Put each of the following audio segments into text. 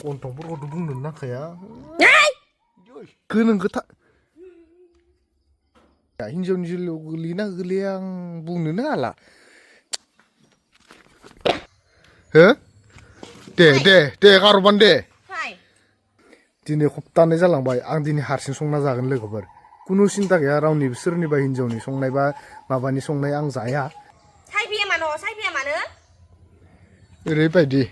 गन्थंफोरखौथ' बुंनो नांखाया गोनां खोथा हिनजावनि जोलैयाव गोलैना गोलैया आं बुंनोनो हाला हो दे गारबान दे दिनै हप्तानै जालांबाय आं दिनै हारसिं संना जागोन लोगोफोर खुनु सिन्था गैया रावनिबो सोरनिबा हिनजावनि संनाय बा माबानि संनाय आं जाया सायफैया मानो ओरैबायदि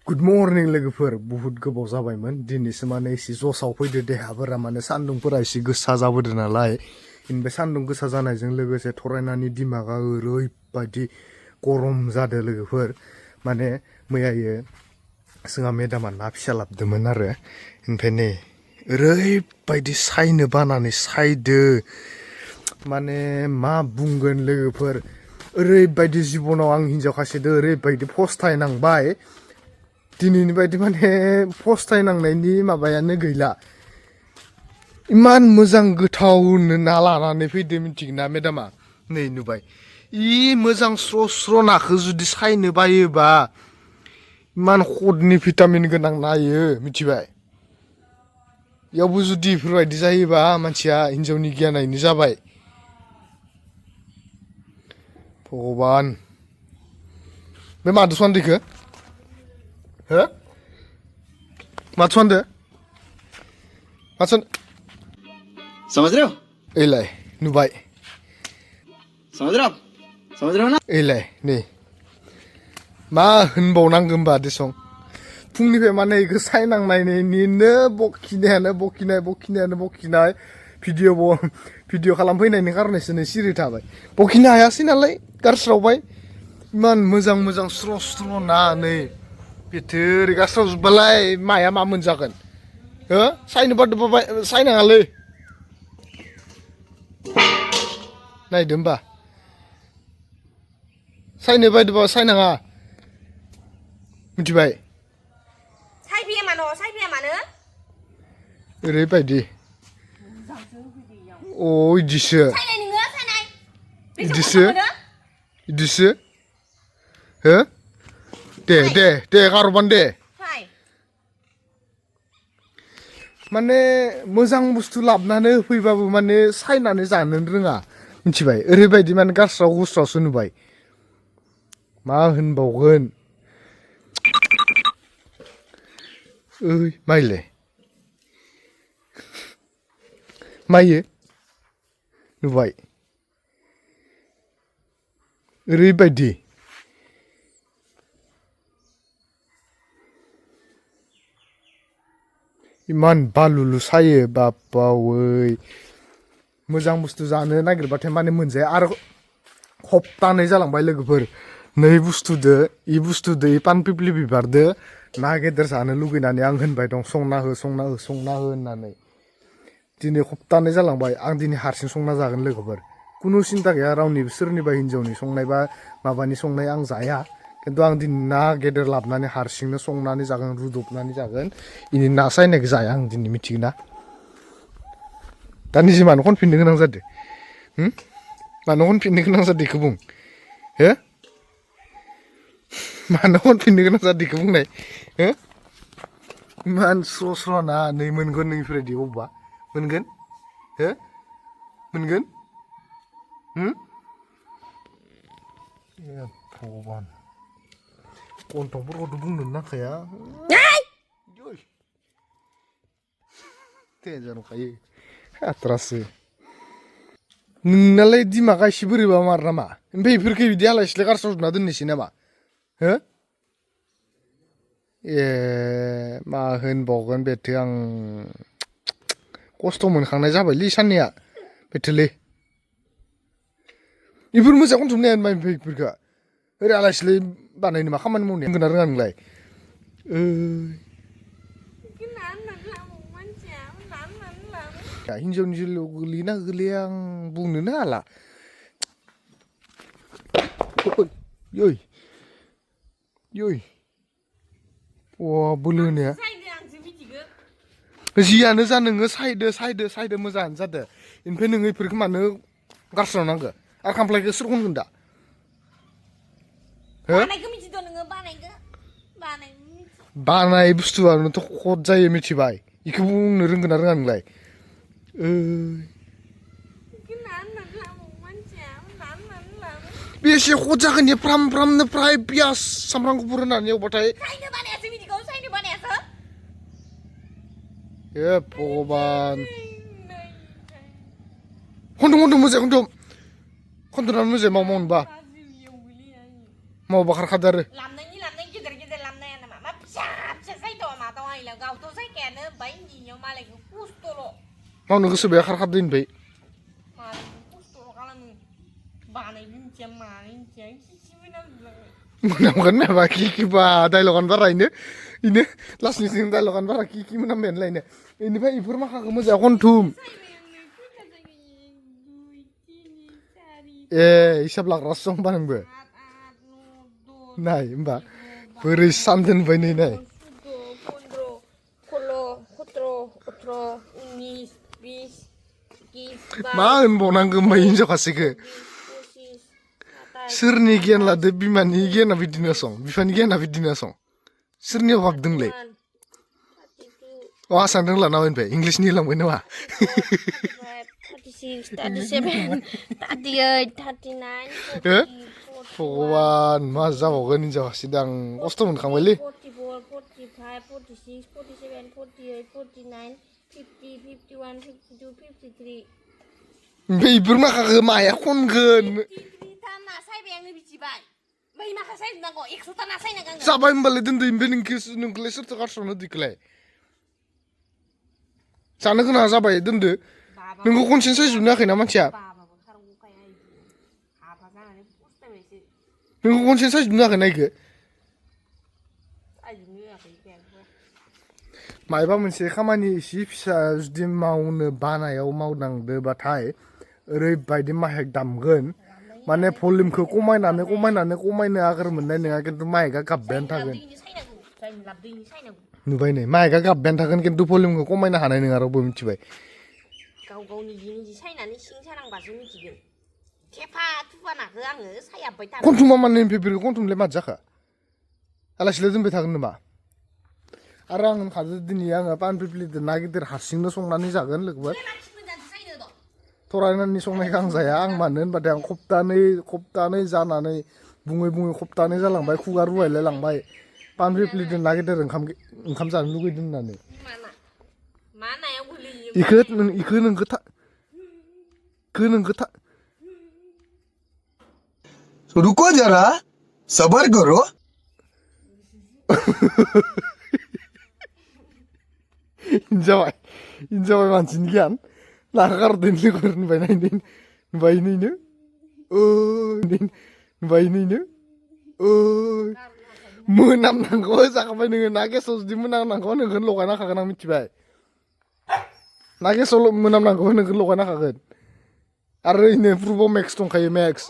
गुड मर्निं लोगोफोर बुहुत गोबाव जाबायमोन दिनैसो माने एसे जसाव फैदो देहाफोरा माने सान्दुंफोरा एसे गोसा जाबोदों नालाय बेनिफ्राय सान्दुं गोसा जानायजों लोगोसे थरायनानै दिमागा ओरैबायदि गरम जादों लोगोफोर माने मैयायो जोंहा मेदामा ना फिसा लाबोदोंमोन आरो ओमफ्राय नै ओरैबायदि सायनो बानानै सायदो माने मा बुंगोन लोगोफोर ओरैबायदि जिबनाव आं हिनजाव खासेदो ओरैबायदि फस्थायनांबाय दिनैनि बायदि माने फस्थायनांनायनि माबायानो गैला इमान मोजां गोथाव ना लानानै फैदो मिथिगोना मेदामा नै नुबाय मोजां स्र' नाखौ जुदि सायनो बायोबा इमान खदनि भिटामिन गोनां नायो मिथिबाय बेयावबो जुदि बेफोरबायदि जायोबा मानसिया हिनजावनि गियानायनो जाबाय भगबान बे मादो सन्दैखो हो माथो सनदो समझ रहे हो एलाय नुबाय समझ रहे हो ना एलाय नै मा होनबावनांगौ होनबा देसं फुंनिफ्राय माने बेखौ सायनांनायनिनो बखिनाय भिडिअ खालामफैनायनि खारनैसो नै सिरि थाबाय बखिनो हायासै नालाय गारस्रावबाय इमान मोजां स्र' ना नै बेथोर गारस्रावजोब्बालाय माया मा मोनजागोन हो सायनो बादोंबा सायनाङालै नायदो होमबा सायनो बायदोंबा सायनाङा मिथिबाय सायफैया मानो ओरैबायदि अ इदिसो इदिसो हो दे गारबान दे माने मोजां बुस्थु लाबोनानै होफैबाबो माने सायनानै जानो रोङा मिथिबाय ओरैबायदि माने गारस्राव गुस्रावसो नुबाय मा होनबावगोन ओइ माइयो नुबाय ओरैबायदि इमान बालुलु सायो बापावै मोजां बुस्थु जानो नागिरबाथाय माने मोनजाया आरो हप्तानै जालांबाय लोगोफोर नै बुस्थुदो इ पानपिप्लि बिबारदो ना गेदेर जानो लुगैनानै आं होनबाय दं संना हो होननानै दिनै हप्तानै जालांबाय आं दिनै हारसिं संना जागोन लोगोफोर खुनु सिन्था गैया रावनिबो सोरनिबा हिनजावनि संनाय बा माबानि संनाय आं जाया खिन्थु आं दिनै ना गेदेर लाबोनानै हारसिंनो संनानै जागोन रुदबनानै जागोन इनि ना सायनायखौ जाया आं दिनै मिथिगोना दा निजे मानो खनफिननो गोनां जादों मानो खनफिननो गोनां जादों बेखौ बुं हो मानो खनफिननो गोनां जादों बेखौ बुंनाय हो इमान स्र' ना नै मोनगोन नोंनिफ्रायदि अबेबा मोनगोन हो मोनगोन भगबान गन्थंफोरखौथ' बुंनो नांखाया देन्जार नंखायो हाथ्रासो नोंनालाय दिमागा एसे बोरैबा मार नामा ओमफ्राय बेफोरखौ बिदि आलाय सिलाय गारस्रावजोबना दोननोसै नामा हो मा होनबावगोन बेथो आं खस्थ' मोनखांनाय जाबायलै साननैया बेथोलै बेफोर मोजां खनथुमनो हाया ओमफ्राय बेफोरखौ ओरै आलाय सिलाय बानायनो मा खामानि मावनो रोंगोन ना रोङा नोंलाय हिनजावनि जोलैयाव गोलैना गोलैया आं बुंनोनो हाला बोलो होनाया जियानो जा नोङो सायदो मोजाङानो जादों ओमफ्राय नोङो बेफोरखौ मानो गारस्रावनांगौ आरो खामफ्लायखौ सोर खनगोन दा बानाय बुस्थुआनोथ' खद जायो मिथिबाय इखौ बुंनो रोंगोन ना रोङा नोंलाय बेसे खद जागोन इयो फ्राम फ्रामनो फ्राय पियास सामब्राम गुफुर होनानै एवबाथाय सायनो बानायासो बिदिखौ सायनो बानायासो ए भगबान खन्थुम मोजां खन्थुनानै मोजां मावनोबा मावबा खारखादो आरो लामनाय गिदिर लामनाया नामा मा फिसा फिसा सायथ' माथाव आइला गावथ' सायखायानो ओमफ्राय नियाव मालायखौ खस्थ'ल' मावनो गोसो बे खारखादो इनिफ्राय मालायखौ खस्थ'ल' खालामो बानाय मिन्थिया मानाय मिन्थिया खिसिबो नांजोबलाङो मोनामगोन माबा किबा डाइलगानो बारा इनो लास्टनिसिम डाइलगानो बारा कि मोनामबायानो लायनो इनिफ्राय इफोर माखाखौ मोजां खन्थुम ए हिसाब लाग्रासो दं होनबा नोंबो नाय होमबा बोरै सान दोनबाय नै नाय 15, 16, 17, 18, 19, 20, 21, मा होनबावनांगौ मै हिनजाव खासेखो 25, 27, सोरनि गियान लादो बिमानि गियाना बिदिनो सं बिफानि गियाना बिदिनो सं सोरनियाव हाबदोंलै अ आसाम रोंला नामा ओमफ्राय इंलिसनि होलांबाय नामा 36, 37, 38, 39, हो 40, भगबान मा जाबावगोन हिनजाव खासे दां खस्थ' मोनखांबायलै 44, 45, 46, 47, 48, 49, 50, 51, 52, 53. ओमफ्राय इफोर माखाखौ माया खनगोन 53 था नासायबाय आङो बिदिबाय बै माखा सायजोबनांगौ 100 था नासायनांगौ आङो जाबाय होमबालाय दोनदो ओमफ्राय नोंखौलाय सोरथो गारस्रावनो दिखौलाय जानो गोनाङा जाबाय दोनदो नोंखौ खनसेनो सायजोबनो हायाखैना मानसिया बाबाबो खारग'खाया इदि हाबा जानानै फस्थायबायसो नोंखौ खनसेनो सायजोबनो हायाखैना इखो सायजोबनो होआखै बेखौ मायबा मोनसे खामानि एसे फिसा जुदि मावनो बानायाव मावनांदोबाथाय ओरैबायदि माहेक दामगोन माने भलिउमखौ खमायनो आगोर मोननाय नङा खिन्थु माइकआ गाबबायानो थागोन नुबाय नै माइकआ गाबबायानो थागोन खिन्थु भलिउमखौ खमायनो हानाय नङा रावबो मिथिबाय गाव निजि सायनानै सिं सानांबासो मिथिगोन थेफा थुफा नाखौ आङो सायाबबाय थागोन खन्थुमा माने पेपारखौ खन्थुमलाय माथो जाखो आलासिलाय दोनबाय थागोन नामा आरो आं होनखादो दिनै आङो पान पिप्लिजों ना गिदिर हारसिंनो संनानै जागोन लोगोफोर थरायनानै संनायखौ आं जाया आं मानो होनबाथाय आं खप्तानै जानानै बुङै खप्तानै जालांबाय खुगा रुवायलाय लांबाय पान पिप्लिजों ना गिदिर ओंखाम जानो लुगैदों होननानै मा नायाव गोलैयो इखो नोंखो रुको जरा सबर करो हिनजावाय मानसिनि गियान लागारदों लोगोफोर नुबाय नैनो मोनामनांगौ जाखाबाय नोङो ना गेसाव जुदि मोनामनांगौ नोंखौ लगायना होखागोन आं मिथिबाय ना गेसाव मोनामनांगौ नोंखौ लगायना होखागोन आरो इनो प्रुफआव मेक्स दंखायो मेक्स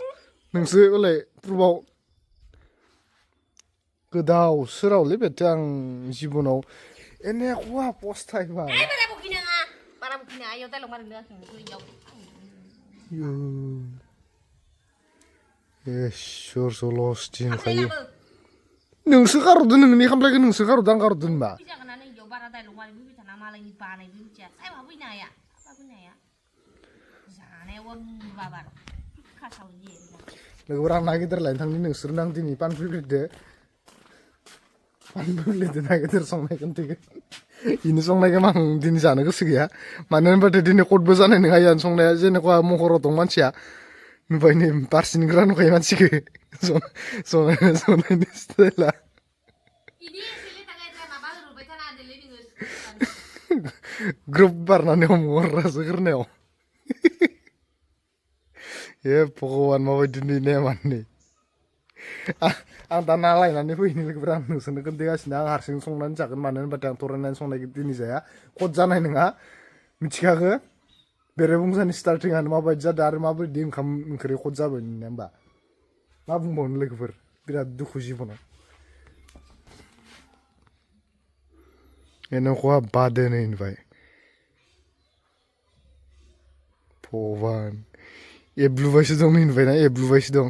नोंसो हले प्रुफआव गोदाव सोरावलै बेथो आं जिबनाव एने खहा पस्थायबाय बारा बुखिनाङा आयाव दाइलग मारिनो इसोर जलस्ति होनखायो नोंसो गारहरदो नोंनि खामफ्लायखौ नोंसो गारहरदो आं गारहरदो होनबा बारा दाइलग मारिनो फैबाय थाना मालायनि बानायबो मिथिया सायबा फैनो हाया जानायाव बाबार खासाव लोगोफोर आं ना गिदिर लायनो थांनि नोंसोरनो आं दिनै पान पिप्लिदो ना गिदिर संनाय खोन्थागोन इनो संनायखौ आं दिनै जानो गोसो गैया मानो होनबाथाय दिनै कटबो जानाय नङा इयानो संनाया जेनेका महराव दं मानसिया नुबाय नै बारसिनिग्रा नुखायो मानसिखौ संनायनि स्टाइला ग्रुप बारनानै हमहरासो गोरनायाव हे भगबान माबायदि नै माने आं दा ना लायनानै फैनो लोगोफोर आं नोंसोरनो खोन्थागासिनो आं हारसिं संनानै जागोन मानो होनबाथाय आं थरायनानै संनायखौ दिनै जाया कट जानाय नङा मिथिखागो बेरे बुंसानि स्टार्टिंआनो माबायदि जादों आरो माबायदि ओंखाम ओंख्रि कट जाबाय नोंनिया होमबा मा बुंबावनो लोगोफोर बिराद दुखु जिबनाव एन'खौहा बादो नै होनबाय भगबान एब्लुबायसो दं होनबायना एब्लुबायसो दं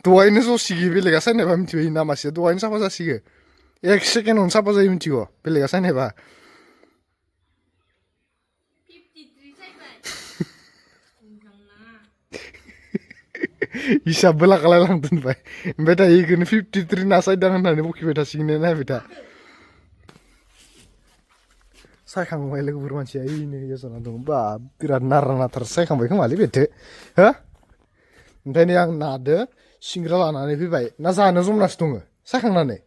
दहायनो जसिगि बेलेगा सायनायबा मिथिबाय नामासो दहायनो साफा जासिगो 1 सेकेन्डआवनो साफा जायो मिथिगौ बेलेगा सायनायबा 53 सायबाय नोंथांना हिसाबबो लागालाय लांदोनबाय ओमफ्राय दायो इखौनो 53 ना सायदां होननानै बखिबाय थासिगोन नायबाय था सायखांबाय लोगोफोर मानसिया ओइनो जना दं बा बिराद नारा नाथार सायखांबाय खोमालै बेथो हो ओमफ्राय नै आं नादो सिंग्रा लानानै फैबाय ना जानो जमनासो दङ सायखांनानै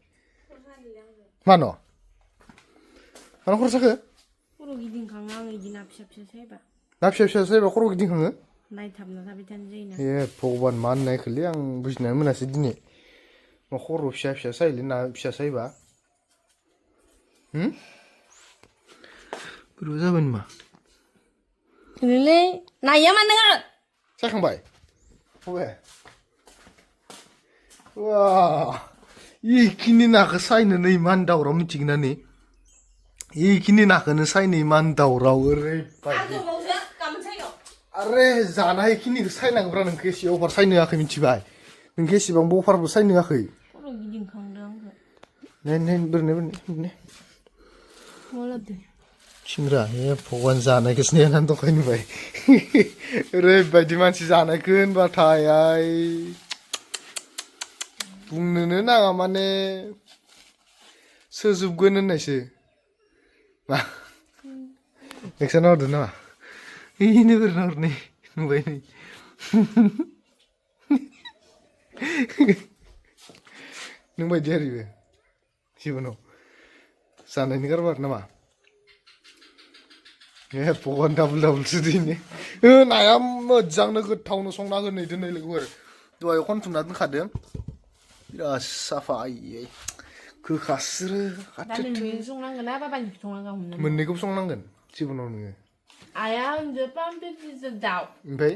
मानो मानो खर' साखो खर' गिदिंखाङो आं इदि ना फिसा फिसा सायबा ना फिसा फिसा सायबा खर' गिदिंखाङो नायथाबना थाबाय थानो जायोना ए भगबान मा होननायखोलै आं बुजिनानै मोनासै दिनै मा खर' फिसा फिसा सायोलै ना फिसा सायबा बोरैबा जाबाय नामा ओरैलै नाया मा नोङो सायखांबाय बबे वा इखिनि नाखौ सायनो नै इमान दावराव मिथिगोन ना नै इखिनि नाखौनो सायनो इमान दावराव ओरैबायदि गोबावसो गाबोन सायगौ आरे जानाय इखिनिखौ सायनांगौब्रा नोंखौ एसे अभार सायनो होआखै मिथिबाय नोंखौ एसेबांबो अभारबो सायनो होआखै खर' गिदिंखांदों आंखौ नाय बोरैनो मा लाबोदों सिंग्रा ए भगवान जानायखौसो नेनानै दंखायो नुबाय ओरैबायदि मानसि जानायखौ होनबाथाय आइ बुंनोनो नाङा माने सोजोबगोन होननायसो मा एक्सन हरदो नामा इनो बोरैनो हरनै नुबाय नै नों बायदि आरोबो जिबनाव जानायनि कारबार नामा ए भगवान डाबल दिनै नाया मोजांनो गोथावनो संना होनै दोनै लोगोफोर दहाय खनथुमना दोनखादों बिराद साफा आयै गोखास्रो दा नोंनि संनांगोन ना बाबानि संनांगौ मोननैखौबो संनांगोन जिबनाव नोङो आइया होनदो पामप्लेटजों दाउ ओमफ्राय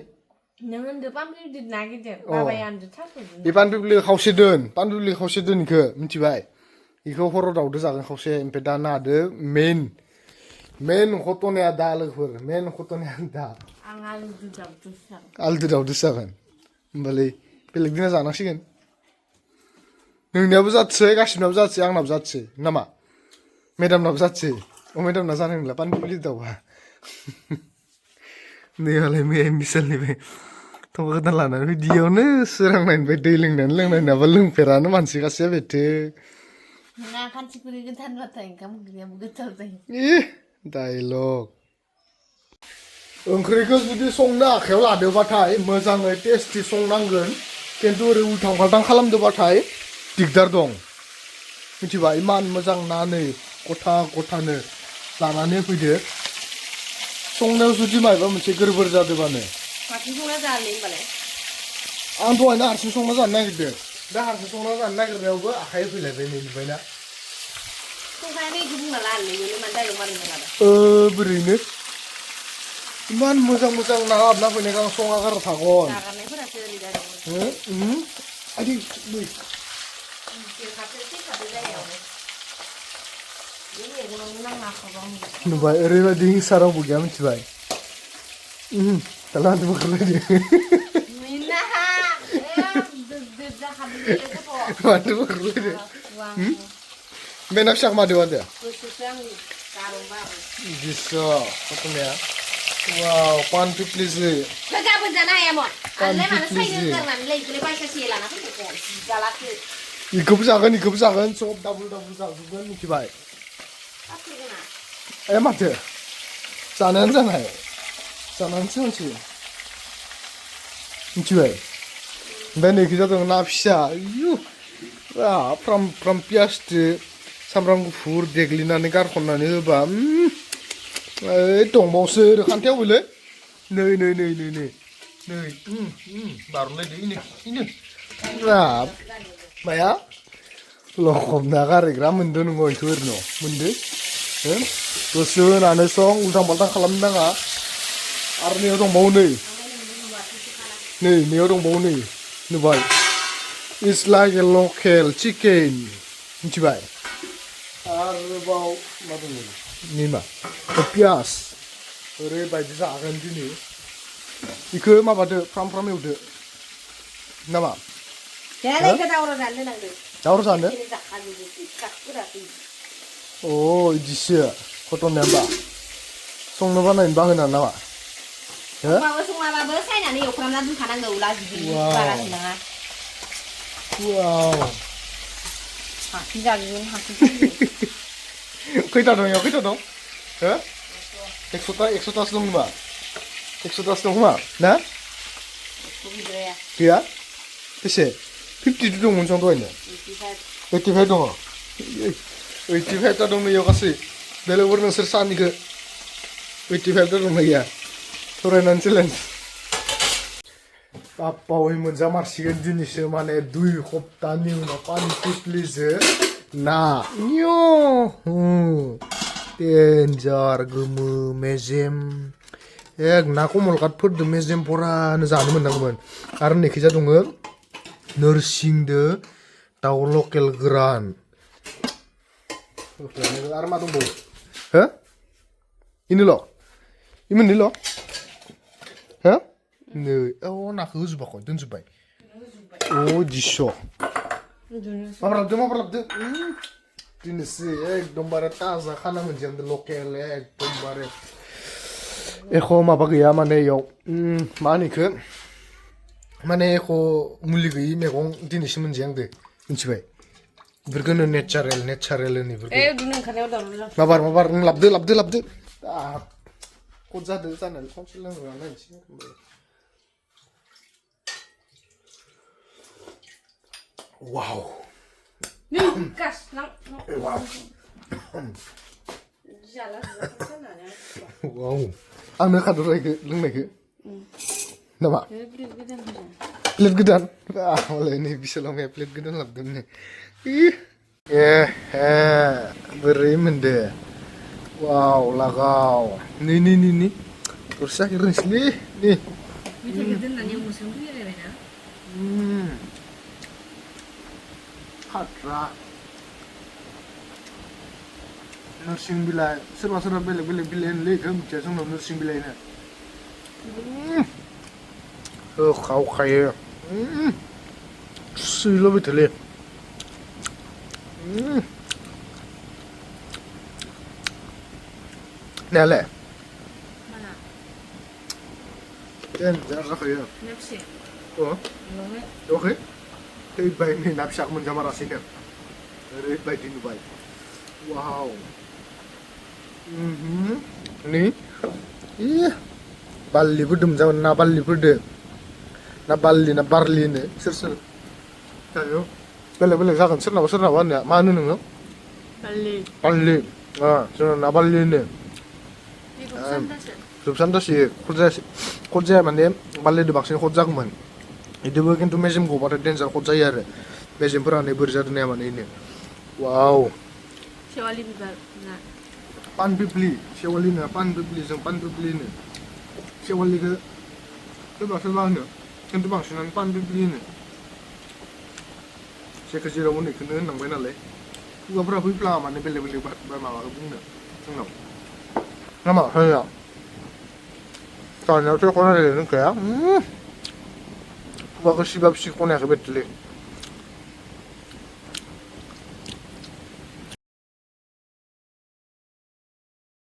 नों होनदो पामप्लेटजों ना गिदिर बाबाया होनदो थास'जों बे पानपिपलि खावसे दोन पानपिपलि खावसे दोन इखो मिथिबाय इखौ हराव दाउदो जागोन खावसे ओमफ्राय दा नादो मेन घटनाया दा लोगोफोर मेन घटनाया दा आं आलुजों दाउजोंसो जागोन आलदो दाउदोसो जागोन होमबालाय बेलेग दिना जानांसिगोन नोंनियाबो जाथोसै गासिनाबो जाथोसै आंनाबो जाथोसै नामा मेदामनाबो जाथोसै मेदामना जानाय नंला पानपिपलि दाउआ नैयालाय मैया मिसालनिफ्राय थंगा गोदान लानानै बिदियावनो सोरांनायनिफ्राय दै लोंनानै नाबा लोंफेरानो मानसि गासैया बेथो ना खान्थिखुरि गोथारबाथाय ओंखाम ओंख्रियाबो गोथाव जायो डायलग ओंख्रिखौ जुदि संनो आखायाव लादोबाथाय मोजाङै टेस्टि संनांगोन खिन्थु ओरै उल्थां फाल्थां खालामदोबाथाय दिगदार दं मिथिबाय इमान मोजां ना नै गथानो लानानै फैदो संनायाव जुदि मायबा मोनसे गोरबोर जादोबानो माथो संना जानो होनबालाय आं दहायनो हारसिं संना जानो नागिरदों दा हारसिं संना जानो नागिरनायावबो आखाइ होफैलायबाय नै नुबायना संखाया बेखौ बुंना लानो मोनो मानो दाइलग मारिना लादों बोरैनो इमान मोजां ना हाबना फैनायखौ आं संना गारना थागोन जागारनायफोरासो ओरै जादों आदि नै नुबाय ओरैबायदि हिंसा रावबो गैया मिथिबाय दाला हान्थु माथो बोखारलायदो बे ना फिसाखौ मादो बिदिसो खथनाया वाव पान पिप्लिजो गाबोन जानो हायामोन आंलाय मानो सायनो गारनानै लैखौलाय बायसासे लाना फैदो जालाखो इखौबो जागोन सब डाबल जाजोबगोन मिथिबाय ए माथो जानायानो जानानैसो मानसि मिथिबाय ओमफ्राय नैखि जादों ना फिसा आयु फ्राम पियासदो सामब्राम गुफुर देग्लिनानै गारखननानै होबा ओइ दंबावसो खान्थायाव होलै नै बारलायदो इनो माया लखबना गारहैग्रा मोनदो नोङो इखौ ओरैनो मोनदो दसे होनानै सं उल्थां फाल्थां खालामनो नाङा आरो नैयाव दंबावो नैयाव दंबावो नुबाय it's like a local chicken मिथिबाय आरोबाव मा दङ मा पियास ओरैबायदि जागोन दिनै बेखौ माबादो फ्राम एवदो नामा दालाय गोदावराव जानो दोनांदो दावराव जानो 이렇게 작가지고 딱 끓여서 오 이디스 그것도 낸다 송는 바나인 바그나 나와 예? 엄마가 송아바버 사이나는 요크람나 눈 가난 거 올라 지금 와우. 말하시나 와우 아 진짜 이건 한번 Kita dong ya, kita dong. Hah? Eksotas dong mbak. Eksotas dong mbak. Nah, 보기 그래야 dia, bisa. 50 dong muncul tuh ini. 이렇게 85 dong. 85 dong nih ya kasih. Dari warna sersan ke 85 dong ya. Torenan challenge. Papa wih menjamar sih jenis mana 2 hoptani una pani please. Nah, nyo, danger gemu mezem. Naku mulkat pur de mezem pura nezanu menangman. Karena nih kita dong nursing de tahu lokal geran. Arma tuh bu, hah? Ini loh, ini loh, hah? Nih, oh nak harus bakal tuh zubai. Oh jisho. Mabrabdı. Dinisi ekdom bare taza khana menjadi lokal ekdom bare. Eko maba gaya mane yok. Mani ke mane eko muli gaya megong dinisi menjadi. Inci Berguna natural nih berguna. 눈은 가려 달라 Mabar labdı. Ah, kodza de sana konsilen rana inci. Wow. gas 랑 Wow. 잘라서 괜찮아요 Wow. Anu kado lagi lagi. Nama. 그래 그냥 하자 Plate gedan. Ah, wala ini bisa lang ya plate gedan labdun nih. Ih. Beri mende. Wow, lagaw. Nih. Terus akhirnya sini. Nih. 밑에 그든 아니야 무슨 후회야 되나 Hatra. Nursing bilai. Serba belek bilain lagi. Jasong nursing bilai na. Kau kaya. Silo betul ya. Nale. 하나 Yan, jangan kaya. 냅시 Oh, 이거는 okay. Hey, baik ni napsak mun sama rasanya. Dari baik di Dubai. Wow. Ni. Iya. Bali budum zaman na Bali bude. Na Barli ni. Sir. Tayo. Bele sakan sir na wan ya. Manu nang. 빨리 Bali. Ah, sir na Bali ni. 이거 산다시 Subsandasi khotja mane Bali de baksin khotja man. Itu bukan tuh mesin gua pada dancer khotja ya. Mesin pernah nih berzat nih mana ini. Wow. 쉐왈리 비바 나 Pan bibli, Shewali na pan bibli ni. Shewali ke tu bahasa mana? Kan tu bahasa nan pan bibli ni. Saya kerja ramu ni kena nang benar le. Gua pernah hui pela mana beli bermawa ke bunda. Tengok. Nama saya. Tanya tu kau nak le nengkaya. Gua kesibab si kau nak betul le.